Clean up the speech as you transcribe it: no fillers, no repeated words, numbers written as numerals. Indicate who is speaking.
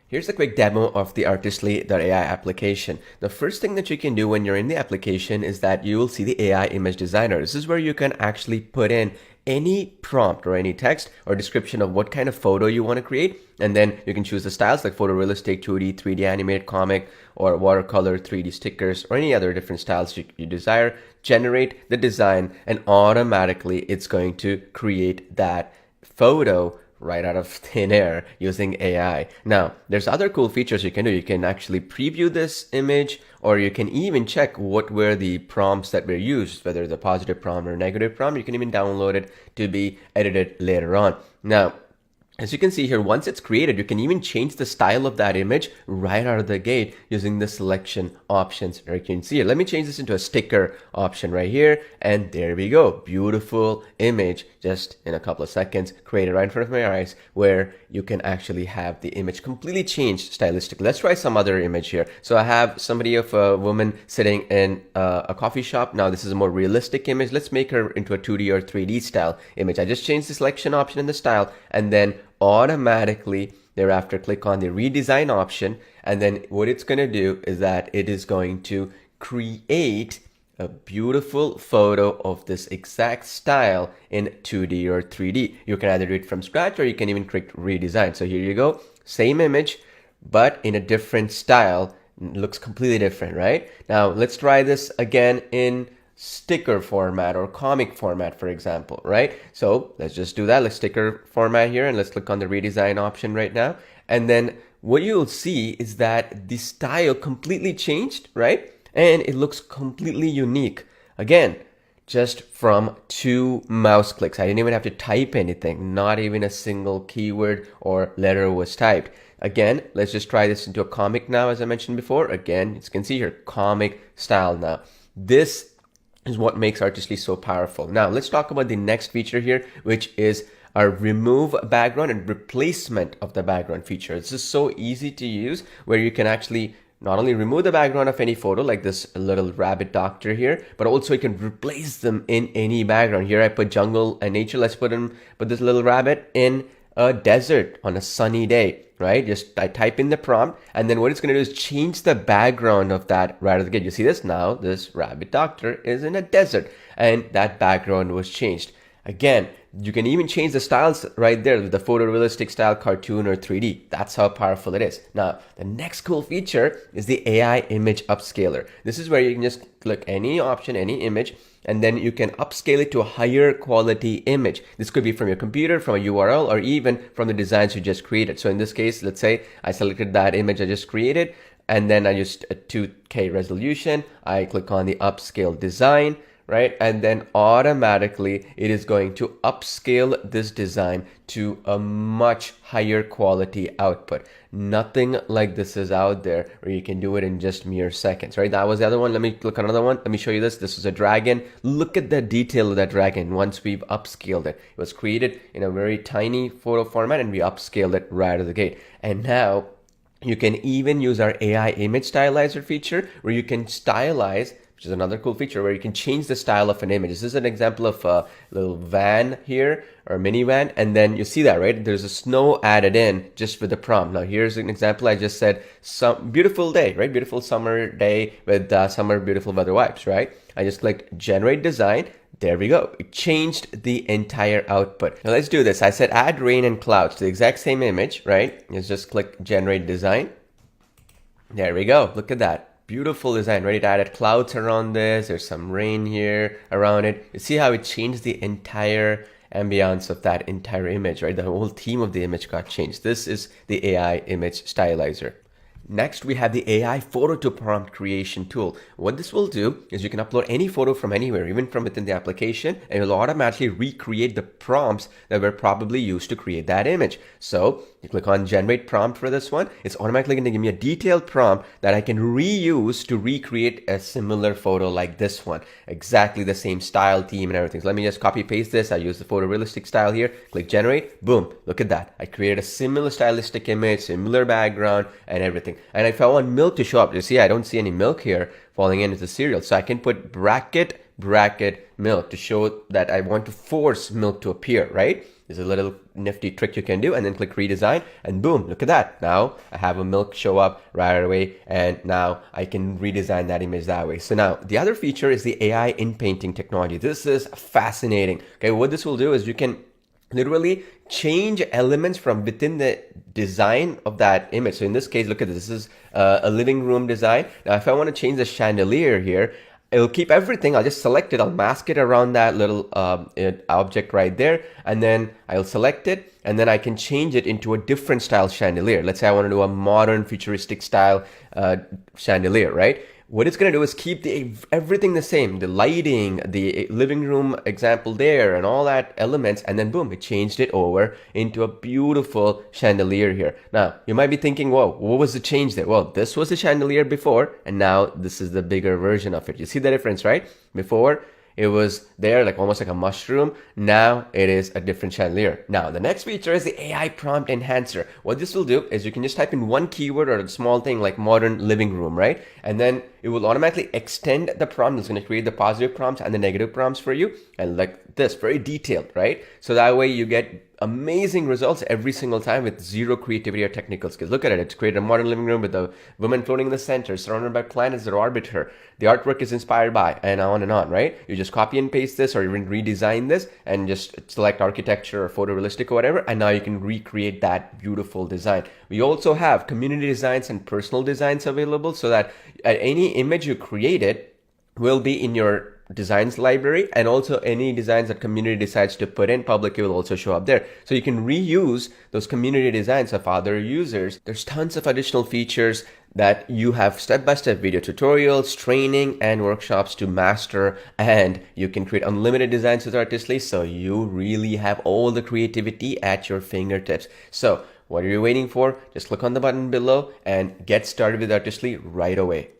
Speaker 1: Here's a quick demo of the Artistly.ai application. The first thing that you can do when you're in the application is that you will see the AI image designer. This is where you can actually put in any prompt or any text or description of what kind of photo you want to create. And then you can choose the styles like photorealistic, 2D, 3D animated comic, or watercolor, 3D stickers, or any other different styles you desire. Generate the design and automatically it's going to create that photo right out of thin air using AI. Now, there's other cool features you can do. You can actually preview this image, or you can even check what were the prompts that were used, whether it's a positive prompt or negative prompt. You can even download it to be edited later on. Now, as you can see here, once it's created, you can even change the style of that image right out of the gate using the selection options. Right, you can see it. Let me change this into a sticker option right here. And there we go. Beautiful image just in a couple of seconds created right in front of my eyes, where you can actually have the image completely changed stylistically. Let's try some other image here. So I have somebody of a woman sitting in a coffee shop. Now this is a more realistic image. Let's make her into a 2D or 3D style image. I just changed the selection option in the style, and then automatically thereafter click on the redesign option, and then what it's going to do is that it is going to create a beautiful photo of this exact style in 2D or 3D. You can either do it from scratch or you can even click redesign. So here you go, same image but in a different style. It looks completely different, right? Now let's try this again in sticker format or comic format, for example, right? So let's just do that. Let's sticker format here and let's click on the redesign option right now. And then what you'll see is that the style completely changed, right? And it looks completely unique. Again, just from 2 mouse clicks. I didn't even have to type anything. Not even a single keyword or letter was typed. Again, let's just try this into a comic now, as I mentioned before. Again, you can see here, comic style now. This is what makes Artistly so powerful. Now let's talk about the next feature here, which is our remove background and replacement of the background feature. This is so easy to use, where you can actually not only remove the background of any photo like this little rabbit doctor here, but also you can replace them in any background. Here I put jungle and nature. Let's put this little rabbit in a desert on a sunny day, right? Just I type in the prompt, and then what it's going to do is change the background of that right out of the gate. You see this now, this rabbit doctor is in a desert and that background was changed. Again, you can even change the styles right there with the photorealistic style, cartoon, or 3D. That's how powerful it is. Now, the next cool feature is the AI image upscaler. This is where you can just click any option, any image, and then you can upscale it to a higher quality image. This could be from your computer, from a URL, or even from the designs you just created. So in this case, let's say I selected that image I just created, and then I used a 2K resolution. I click on the upscale design, right? And then automatically it is going to upscale this design to a much higher quality output. Nothing like this is out there where you can do it in just mere seconds, right? That was the other one. Let me click on another one. Let me show you this. This is a dragon. Look at the detail of that dragon once we've upscaled it. It was created in a very tiny photo format and we upscaled it right out of the gate. And now you can even use our AI image stylizer feature, where you can stylize, which is another cool feature, where you can change the style of an image. This is an example of a little van here, or minivan, and then you see that, right? There's a snow added in just for the prompt. Now here's an example. I just said some beautiful day, right? Beautiful summer day with summer beautiful weather vibes, right? I just clicked generate design. There we go. It changed the entire output. Now let's do this. I said add rain and clouds to the exact same image, right? Let's just click generate design. There we go. Look at that. Beautiful design, right? It added clouds around this. There's some rain here around it. You see how it changed the entire ambiance of that entire image, right? The whole theme of the image got changed. This is the AI image stylizer. Next, we have the AI photo to prompt creation tool. What this will do is you can upload any photo from anywhere, even from within the application, and it will automatically recreate the prompts that were probably used to create that image. So you click on generate prompt for this one. It's automatically going to give me a detailed prompt that I can reuse to recreate a similar photo like this one. Exactly the same style, theme, and everything. So let me just copy paste this. I use the photorealistic style here. Click generate. Boom. Look at that. I created a similar stylistic image, similar background, and everything. And if I want milk to show up, you see I don't see any milk here falling into the cereal. So I can put bracket milk to show that I want to force milk to appear, right? There's a little nifty trick you can do, and then click redesign, and boom, look at that. Now I have a milk show up right away, and now I can redesign that image that way. So now the other feature is the AI in painting technology. This is fascinating. Okay, what this will do is you can literally change elements from within the design of that image. So in this case, look at this. This is a living room design. Now, if I want to change the chandelier here, it'll keep everything. I'll just select it. I'll mask it around that little object right there. And then I'll select it. And then I can change it into a different style chandelier. Let's say I want to do a modern futuristic style chandelier, right? What it's going to do is keep everything the same, the lighting, the living room example there, and all that elements, and then boom, it changed it over into a beautiful chandelier here. Now, you might be thinking, whoa, what was the change there? Well, this was the chandelier before, and now this is the bigger version of it. You see the difference, right? Before, it was there like almost like a mushroom. Now it is a different chandelier. Now the next feature is the AI prompt enhancer. What this will do is you can just type in one keyword or a small thing like modern living room, right? And then it will automatically extend the prompt. It's going to create the positive prompts and the negative prompts for you. And like this, very detailed, right? So that way you get amazing results every single time with zero creativity or technical skills. Look at it. It's created a modern living room with a woman floating in the center, surrounded by planets that orbit her. The artwork is inspired by, and on, right? You just copy and paste this or even redesign this and just select architecture or photorealistic or whatever, and now you can recreate that beautiful design. We also have community designs and personal designs available so that any image you created will be in your designs library, and also any designs that community decides to put in public, it will also show up there. So you can reuse those community designs of other users. There's tons of additional features that you have step-by-step video tutorials, training, and workshops to master, and you can create unlimited designs with Artistly, so you really have all the creativity at your fingertips. So what are you waiting for? Just click on the button below and get started with Artistly right away.